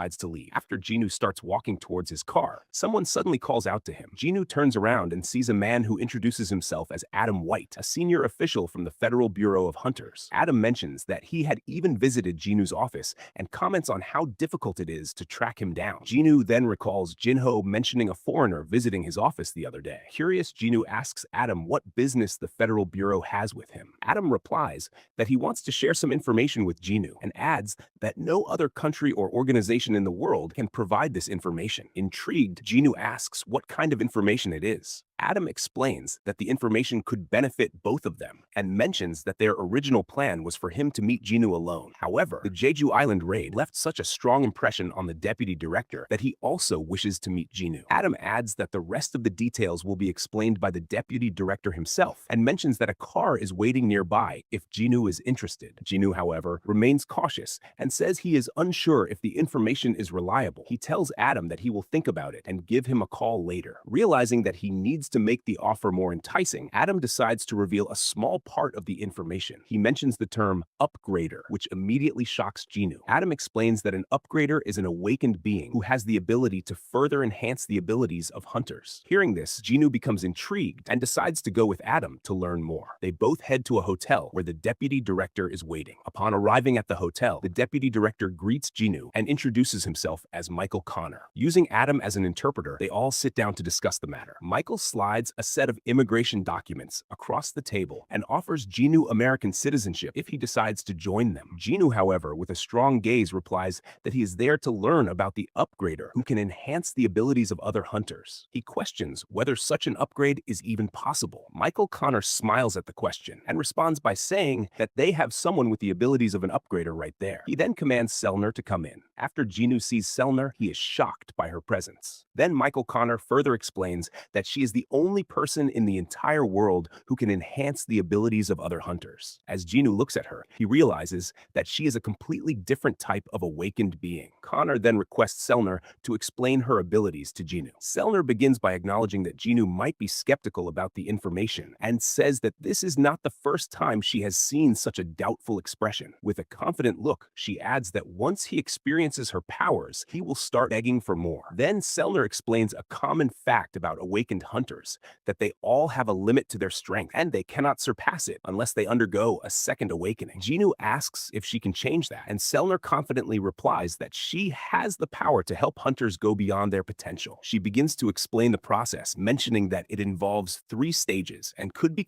decides to leave. After Jinu starts walking towards his car, someone suddenly calls out to him. Jinu turns around and sees a man who introduces himself as Adam White, a senior official from the Federal Bureau of Hunters. Adam mentions that he had even visited Jinu's office and comments on how difficult it is to track him down. Jinu then recalls Jinho mentioning a foreigner visiting his office the other day. Curious, Jinu asks Adam what business the Federal Bureau has with him. Adam replies that he wants to share some information with Jinu and adds that no other country or organization in the world can provide this information. Intrigued, Jinu asks what kind of information it is. Adam explains that the information could benefit both of them and mentions that their original plan was for him to meet Jinu alone. However, the Jeju Island raid left such a strong impression on the deputy director that he also wishes to meet Jinu. Adam adds that the rest of the details will be explained by the deputy director himself and mentions that a car is waiting nearby if Jinu is interested. Jinu, however, remains cautious and says he is unsure if the information is reliable. He tells Adam that he will think about it and give him a call later. Realizing that he needs to make the offer more enticing, Adam decides to reveal a small part of the information. He mentions the term upgrader, which immediately shocks Jinu. Adam explains that an upgrader is an awakened being who has the ability to further enhance the abilities of hunters. Hearing this, Jinu becomes intrigued and decides to go with Adam to learn more. They both head to a hotel where the deputy director is waiting. Upon arriving at the hotel, the deputy director greets Jinu and introduces himself as Michael Connor. Using Adam as an interpreter, they all sit down to discuss the matter. Michael slides a set of immigration documents across the table and offers Jinu American citizenship if he decides to join them. Jinu, however, with a strong gaze replies that he is there to learn about the upgrader who can enhance the abilities of other hunters. He questions whether such an upgrade is even possible. Michael Connor smiles at the question and responds by saying that they have someone with the abilities of an upgrader right there. He then commands Selner to come in. After Jinu sees Selner, he is shocked by her presence. Then Michael Connor further explains that she is the only person in the entire world who can enhance the abilities of other hunters. As Jinu looks at her, he realizes that she is a completely different type of awakened being. Connor then requests Selner to explain her abilities to Jinu. Selner begins by acknowledging that Jinu might be skeptical about the information and says that this is not the first time she has seen such a doubtful expression. With a confident look, she adds that once he experiences her powers, he will start begging for more. Then Selner explains a common fact about awakened hunters, that they all have a limit to their strength and they cannot surpass it unless they undergo a second awakening. Jinu asks if she can change that, and Selner confidently replies that she has the power to help hunters go beyond their potential. She begins to explain the process, mentioning that it involves 3 stages and could be